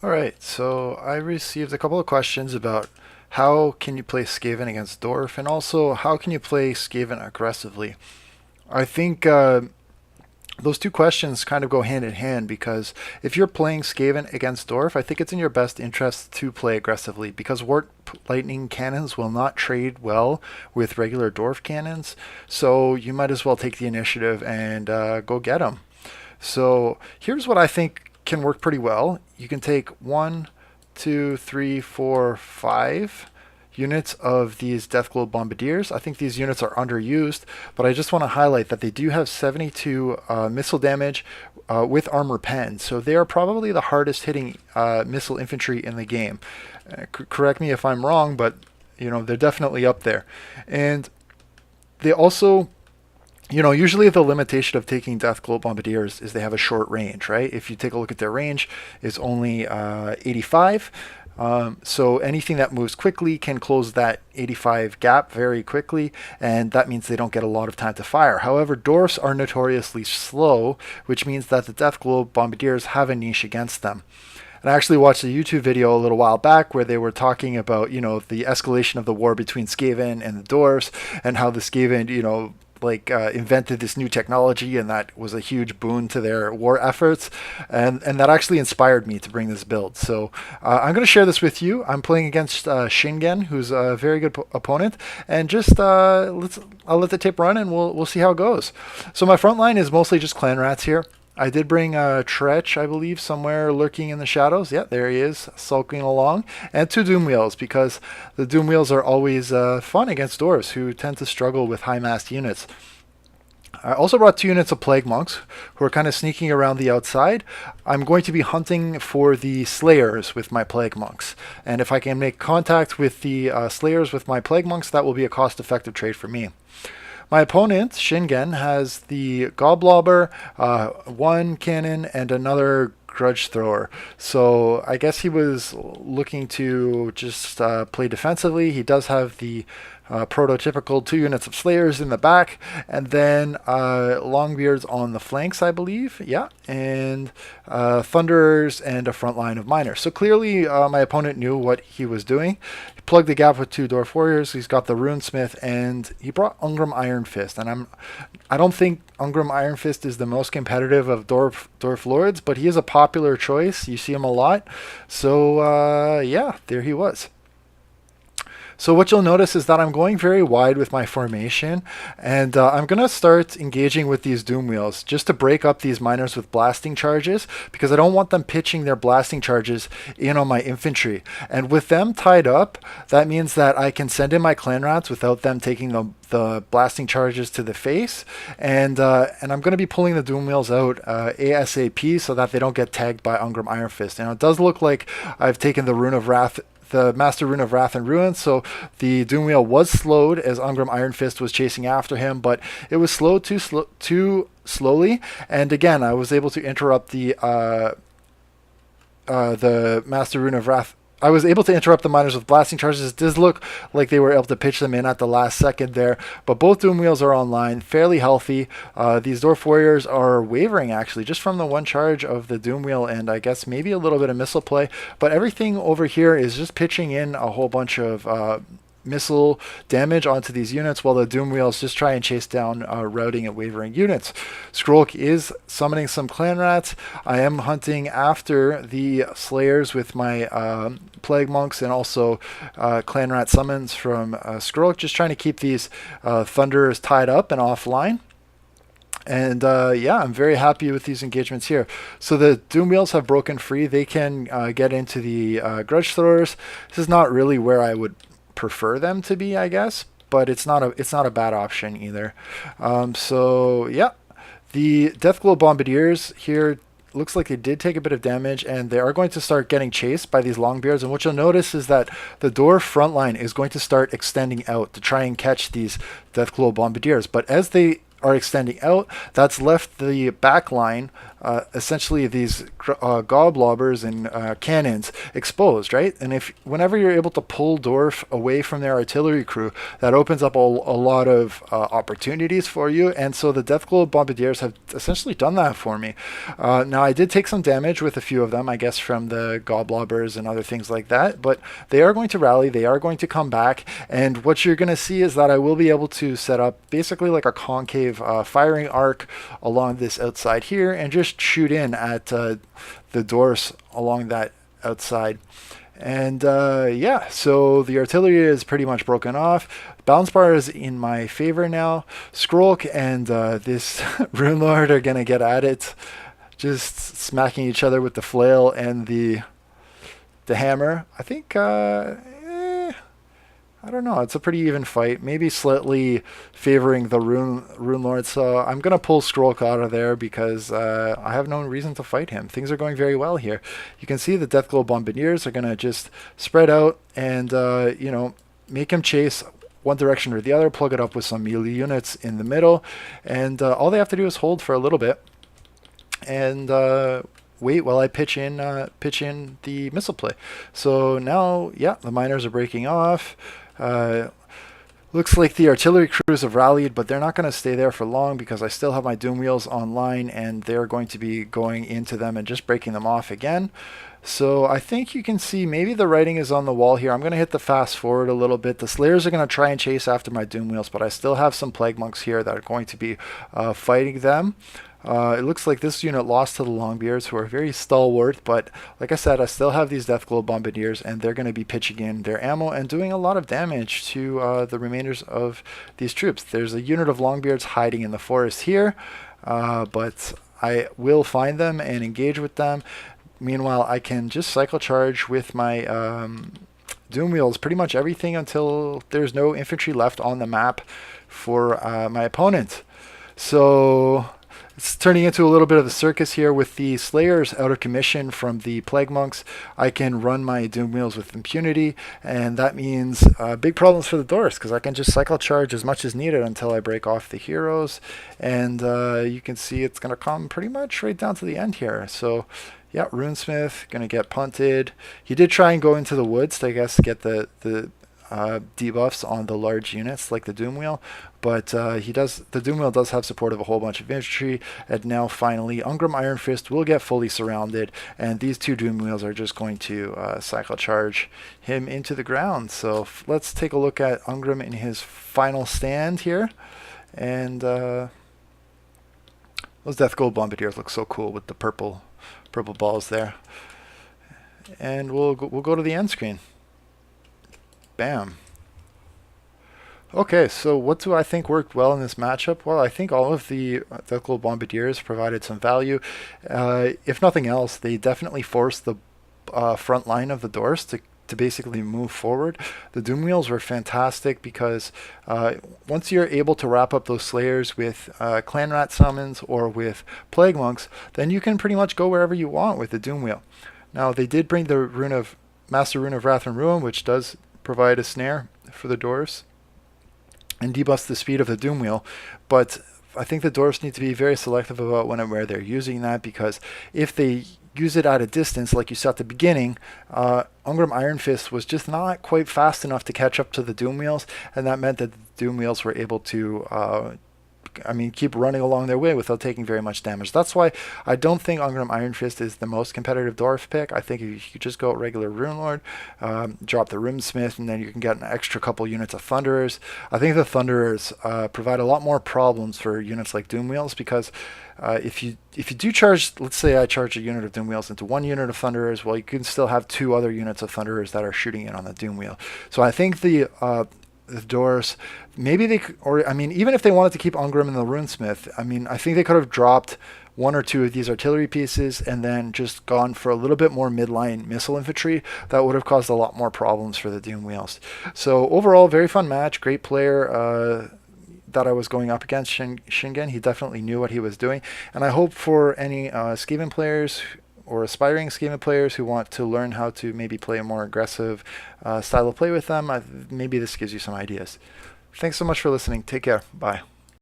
All right, so I received a couple of questions about how can you play Skaven against Dwarf, and also how can you play Skaven aggressively. I think those two questions kind of go hand in hand because if you're playing Skaven against Dwarf, I think it's in your best interest to play aggressively because Wart Lightning cannons will not trade well with regular Dwarf cannons, so you might as well take the initiative and go get them. So here's what I think can work pretty well. You can take one, two, three, four, five units of these Deathglobe Bombardiers. I think these units are underused, but I just want to highlight that they do have 72 missile damage with armor pen, so they are probably the hardest hitting missile infantry in the game. Correct me if I'm wrong, but they're definitely up there. And they also usually the limitation of taking Deathglobe Bombardiers is they have a short range, right? If you take a look at their range, it's only 85. So anything that moves quickly can close that 85 gap very quickly, and that means they don't get a lot of time to fire. However, dwarfs are notoriously slow, which means that the Deathglobe Bombardiers have a niche against them. And I actually watched a YouTube video a little while back where they were talking about, the escalation of the war between Skaven and the dwarves, and how the Skaven, invented this new technology, and that was a huge boon to their war efforts, and that actually inspired me to bring this build. So I'm going to share this with you. I'm playing against Shingen, who's a very good opponent, and just I'll let the tape run, and we'll see how it goes. So my front line is mostly just clan rats here. I did bring Tretch, I believe, somewhere lurking in the shadows. Yeah, there he is, sulking along. And two Doom Wheels, because the Doom Wheels are always fun against dwarves, who tend to struggle with high-massed units. I also brought two units of Plague Monks, who are kind of sneaking around the outside. I'm going to be hunting for the Slayers with my Plague Monks. And if I can make contact with the Slayers with my Plague Monks, that will be a cost-effective trade for me. My opponent, Shingen, has the Goblobber, one cannon, and another Grudge Thrower. So I guess he was looking to just play defensively. He does have the prototypical two units of Slayers in the back, and then Longbeards on the flanks, I believe. Yeah, and Thunderers and a front line of Miners. So clearly my opponent knew what he was doing. He plugged the gap with two Dwarf Warriors. He's got the Runesmith, and he brought Ungrim Iron Fist. And I don't think Ungrim Iron Fist is the most competitive of Dwarf Lords, but he is a popular choice. You see him a lot. So yeah, there he was. So what you'll notice is that I'm going very wide with my formation, and I'm going to start engaging with these Doom Wheels just to break up these miners with blasting charges, because I don't want them pitching their blasting charges in on my infantry. And with them tied up, that means that I can send in my clan rats without them taking the blasting charges to the face, and I'm going to be pulling the Doom Wheels out ASAP so that they don't get tagged by Ungrim Iron Fist. Now it does look like I've taken the Rune of Wrath, the Master Rune of Wrath and Ruin, so the Doom Wheel was slowed as Ungrim Iron Fist was chasing after him, but it was slowed too slowly, and again I was able to interrupt the Master Rune of Wrath. I was able to interrupt the miners with blasting charges. It does look like they were able to pitch them in at the last second there, but both Doom Wheels are online, fairly healthy. These Dwarf Warriors are wavering actually, just from the one charge of the Doom Wheel, and I guess maybe a little bit of missile play, but everything over here is just pitching in a whole bunch of missile damage onto these units, while the Doom Wheels just try and chase down routing and wavering units. Skrulk is summoning some clan rats. I am hunting after the Slayers with my Plague Monks, and also clan rat summons from Skrulk, just trying to keep these Thunderers tied up and offline. And yeah, I'm very happy with these engagements here. So the Doom Wheels have broken free. They can get into the Grudge Throwers. This is not really where I would prefer them to be, I guess, but it's not a bad option either. So yeah, the Deathglobe Bombardiers here looks like they did take a bit of damage, and they are going to start getting chased by these Longbeards. And what you'll notice is that the Dwarf front line is going to start extending out to try and catch these Deathglobe Bombardiers. But as they are extending out, that's left the back line essentially these goblobbers and cannons exposed, right? And if whenever you're able to pull Dorf away from their artillery crew, that opens up a lot of opportunities for you. And so the Deathglow Bombardiers have essentially done that for me. Now I did take some damage with a few of them, I guess, from the goblobbers and other things like that, but they are going to rally, they are going to come back, and what you're going to see is that I will be able to set up basically like a concave firing arc along this outside here and just shoot in at the doors along that outside. And yeah, so the artillery is pretty much broken off. Bounce bar is in my favor now. Skrolk and this Rune Lord are going to get at it, just smacking each other with the flail and the hammer. I think I don't know. It's a pretty even fight. Maybe slightly favoring the Rune Lord. So I'm going to pull Skrolk out of there because I have no reason to fight him. Things are going very well here. You can see the Deathglow Bombardiers are going to just spread out and, you know, make him chase one direction or the other, plug it up with some melee units in the middle. And all they have to do is hold for a little bit and wait while I pitch in the missile play. So now, yeah, the miners are breaking off. Looks like the artillery crews have rallied, but they're not going to stay there for long because I still have my Doom Wheels online and they're going to be going into them and just breaking them off again. So I think you can see maybe the writing is on the wall here. I'm going to hit the fast forward a little bit. The Slayers are going to try and chase after my Doom Wheels, but I still have some Plague Monks here that are going to be fighting them. It looks like this unit lost to the Longbeards, who are very stalwart, but like I said, I still have these Deathglow Bombardiers, and they're going to be pitching in their ammo and doing a lot of damage to the remainders of these troops. There's a unit of Longbeards hiding in the forest here, but I will find them and engage with them. Meanwhile, I can just cycle charge with my Doom Wheels pretty much everything until there's no infantry left on the map for my opponent. So it's turning into a little bit of a circus here with the Slayers out of commission from the Plague Monks. I can run my Doom Wheels with impunity, and that means big problems for the Doors because I can just cycle charge as much as needed until I break off the heroes. And you can see it's going to come pretty much right down to the end here. So yeah, Runesmith going to get punted. He did try and go into the woods to, I guess, get the debuffs on the large units like the Doom Wheel, but the Doom Wheel does have support of a whole bunch of infantry, and now finally Ungrim Iron Fist will get fully surrounded, and these two Doom Wheels are just going to cycle charge him into the ground. So let's take a look at Ungrim in his final stand here, and those Deathglow Bombardiers look so cool with the purple balls there. And we'll go to the end screen. Bam. Okay, so what do I think worked well in this matchup? Well, I think all of the Deathglow Bombardiers provided some value. If nothing else, they definitely forced the front line of the Doors to basically move forward. The Doom Wheels were fantastic because once you're able to wrap up those Slayers with Clan Rat summons or with Plague Monks, then you can pretty much go wherever you want with the Doom Wheel. Now, they did bring the Master Rune of Wrath and Ruin, which does provide a snare for the Doors and debuffs the speed of the Doom Wheel, but I think the Dwarves need to be very selective about when and where they're using that, because if they use it at a distance like you saw at the beginning, Ungrim Iron Fist was just not quite fast enough to catch up to the Doom Wheels, and that meant that the Doom Wheels were able to keep running along their way without taking very much damage. That's why I don't think Ungrim Iron Fist is the most competitive Dwarf pick. I think if you just go regular Rune Lord, drop the Runesmith, and then you can get an extra couple units of Thunderers. I think the Thunderers provide a lot more problems for units like Doom Wheels, because if you do charge, let's say I charge a unit of Doom Wheels into one unit of Thunderers, well, you can still have two other units of Thunderers that are shooting in on the Doom Wheel. So I think the Doors, maybe they, even if they wanted to keep Ungrim and the Runesmith, I think they could have dropped one or two of these artillery pieces and then just gone for a little bit more midline missile infantry. That would have caused a lot more problems for the Doom Wheels. So overall, very fun match, great player that I was going up against, Shingen. He definitely knew what he was doing, and I hope for any Skaven players or aspiring Skaven players who want to learn how to maybe play a more aggressive style of play with them, maybe this gives you some ideas. Thanks so much for listening. Take care. Bye.